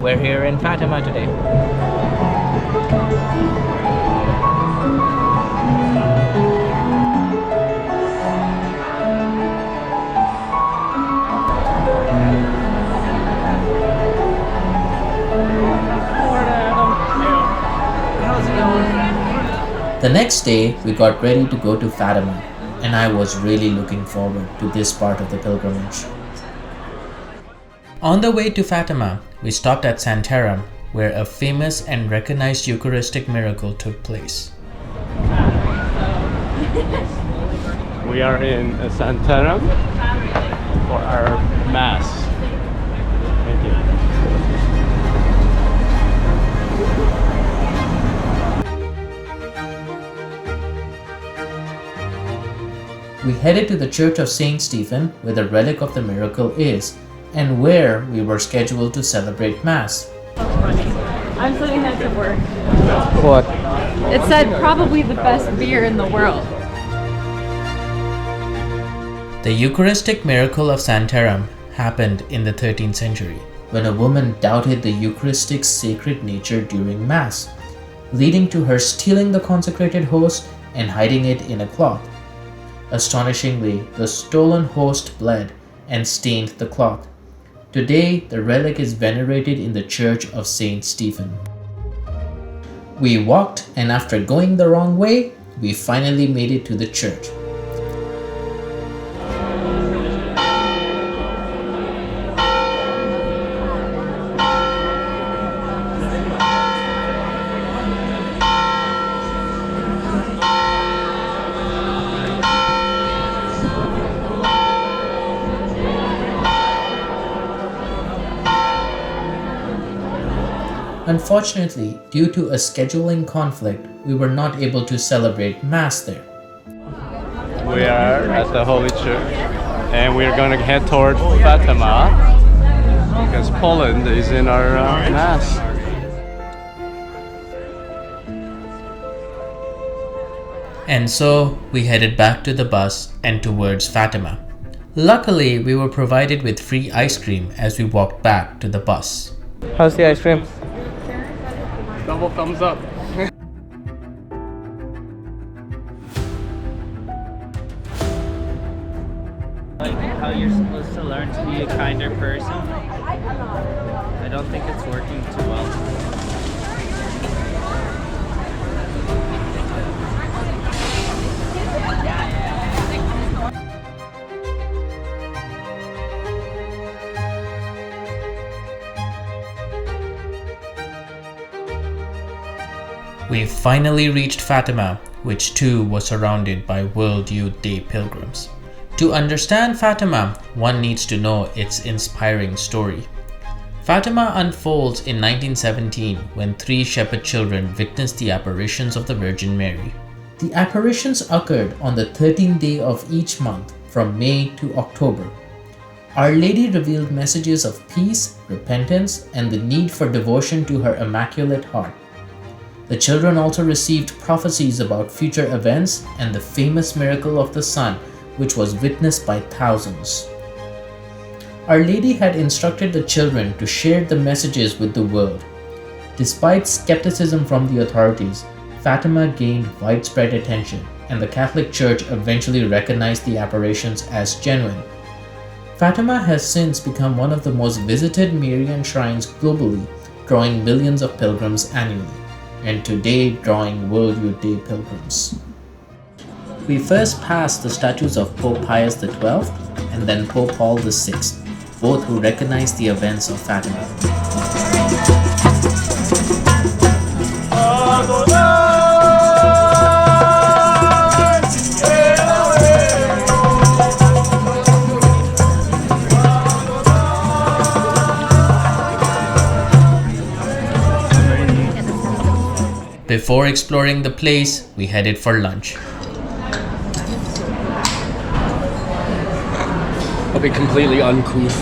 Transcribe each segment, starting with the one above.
We're here in Fatima today. The next day, we got ready to go to Fatima, and I was really looking forward to this part of the pilgrimage. On the way to Fatima, we stopped at Santarém, where a famous and recognized Eucharistic miracle took place. We are in Santarém for our Mass. Thank you. We headed to the Church of Saint Stephen, where the relic of the miracle is, and where we were scheduled to celebrate Mass. I'm sitting next to work. What? It said probably the best beer in the world. The Eucharistic miracle of Santarém happened in the 13th century, when a woman doubted the Eucharistic's sacred nature during Mass, leading to her stealing the consecrated host and hiding it in a cloth. Astonishingly, the stolen host bled and stained the cloth. Today, the relic is venerated in the Church of Saint Stephen. We walked, and after going the wrong way, we finally made it to the church. Unfortunately, due to a scheduling conflict, we were not able to celebrate Mass there. We are at the Holy Church and we're going to head toward Fatima because Poland is in our Mass. And so, we headed back to the bus and towards Fatima. Luckily, we were provided with free ice cream as we walked back to the bus. How's the ice cream? Double thumbs up. Like how you're supposed to learn to be a kinder person. I don't think it's working too well. We finally reached Fatima, which too was surrounded by World Youth Day pilgrims. To understand Fatima, one needs to know its inspiring story. Fatima unfolds in 1917 when 3 shepherd children witnessed the apparitions of the Virgin Mary. The apparitions occurred on the 13th day of each month from May to October. Our Lady revealed messages of peace, repentance, and the need for devotion to her Immaculate Heart. The children also received prophecies about future events and the famous miracle of the sun, which was witnessed by thousands. Our Lady had instructed the children to share the messages with the world. Despite skepticism from the authorities, Fatima gained widespread attention, and the Catholic Church eventually recognized the apparitions as genuine. Fatima has since become one of the most visited Marian shrines globally, drawing millions of pilgrims annually, and today drawing World Youth Day pilgrims. We first passed the statues of Pope Pius XII and then Pope Paul VI, both who recognized the events of Fatima. Before exploring the place, we headed for lunch. I'll be completely uncouth.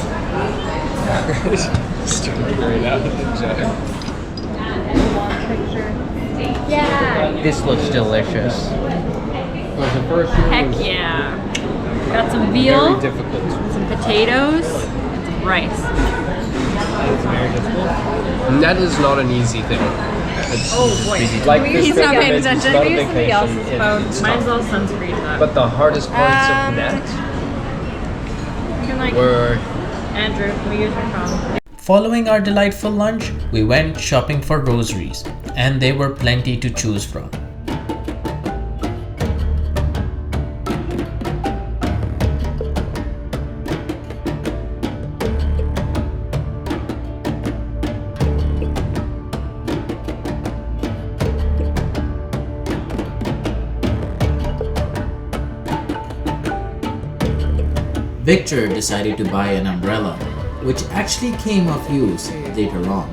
Yeah. This looks delicious. Heck yeah. Got some veal, Very difficult. some potatoes, and some rice. It's very difficult. That is not an easy thing. Like this He's not paying pyramid is attention. not a Use somebody vacation, else's it- phone. it's Mine's not. all sunscreen. But the hardest parts of that You can like were Andrew, can we use your phone? Following our delightful lunch, we went shopping for rosaries, and there were plenty to choose from. Victor decided to buy an umbrella, which actually came of use later on.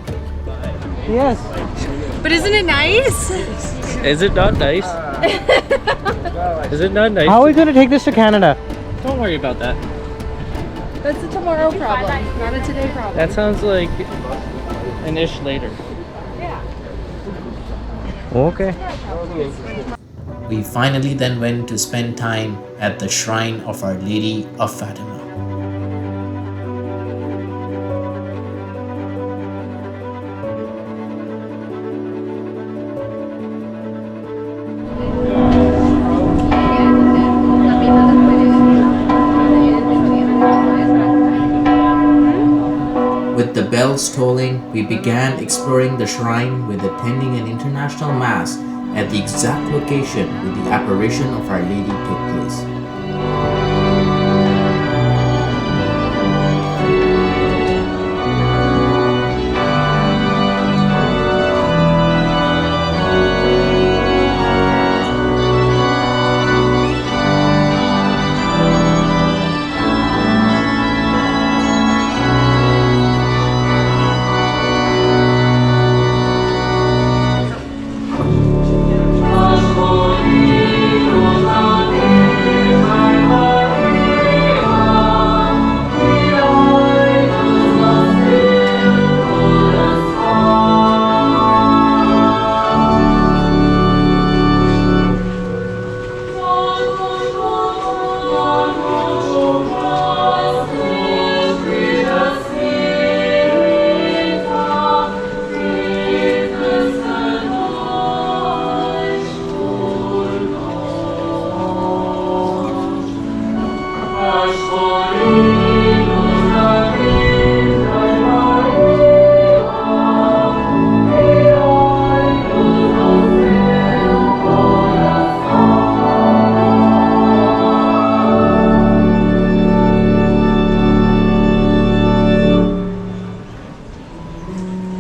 Yes. But isn't it nice? Is it not nice? Is it not nice? How are we going to take this to Canada? Don't worry about that. That's a tomorrow problem, not a today problem. That sounds like an ish later. Okay. We finally then went to spend time at the shrine of Our Lady of Fatima. With the bells tolling, we began exploring the shrine with attending an international mass at the exact location where the apparition of Our Lady took place.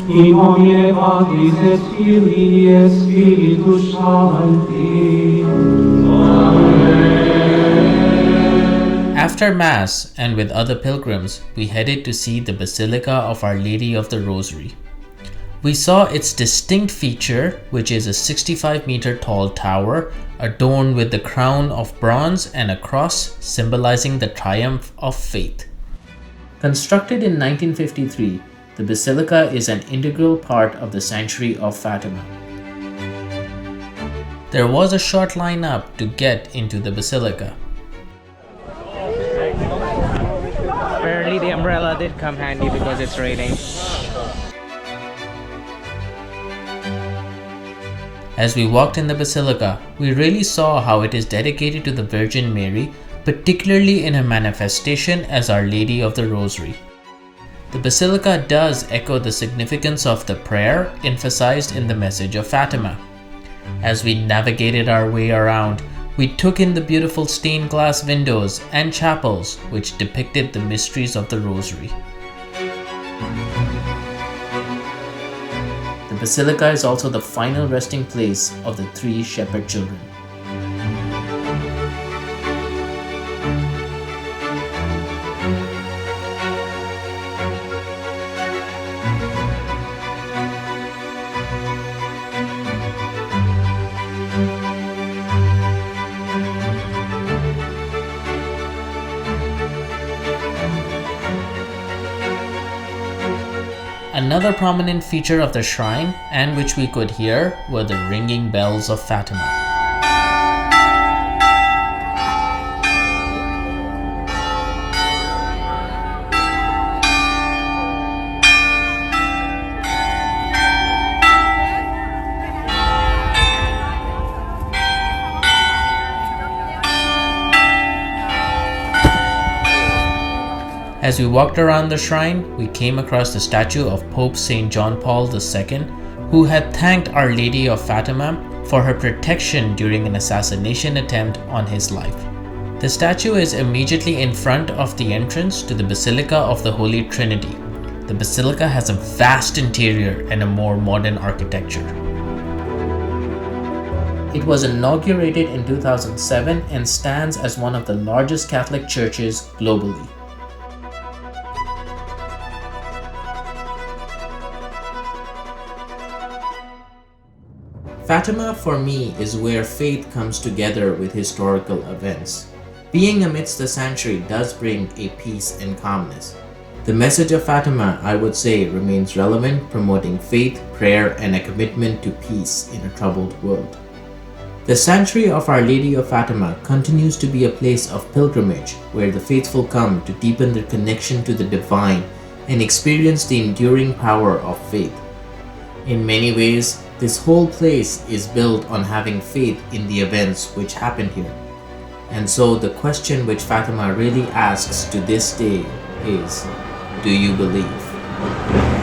In nomine Patris et Filii et Spiritus Sancti. After Mass and with other pilgrims, we headed to see the Basilica of Our Lady of the Rosary. We saw its distinct feature, which is a 65-meter tall tower adorned with the crown of bronze and a cross symbolizing the triumph of faith. Constructed in 1953, the Basilica is an integral part of the Sanctuary of Fatima. There was a short line up to get into the Basilica. Apparently the umbrella did come handy because it's raining. As we walked in the Basilica, we really saw how it is dedicated to the Virgin Mary, particularly in her manifestation as Our Lady of the Rosary. The Basilica does echo the significance of the prayer emphasized in the message of Fatima. As we navigated our way around, we took in the beautiful stained glass windows and chapels which depicted the mysteries of the Rosary. The Basilica is also the final resting place of the three shepherd children. Another prominent feature of the shrine, and which we could hear, were the ringing bells of Fatima. As we walked around the shrine, we came across the statue of Pope St. John Paul II, who had thanked Our Lady of Fatima for her protection during an assassination attempt on his life. The statue is immediately in front of the entrance to the Basilica of the Holy Trinity. The basilica has a vast interior and a more modern architecture. It was inaugurated in 2007 and stands as one of the largest Catholic churches globally. Fatima for me is where faith comes together with historical events. Being amidst the sanctuary does bring a peace and calmness. The message of Fatima, I would say, remains relevant, promoting faith, prayer, and a commitment to peace in a troubled world. The sanctuary of Our Lady of Fatima continues to be a place of pilgrimage where the faithful come to deepen their connection to the divine and experience the enduring power of faith. In many ways, this whole place is built on having faith in the events which happened here. And so the question which Fatima really asks to this day is, do you believe?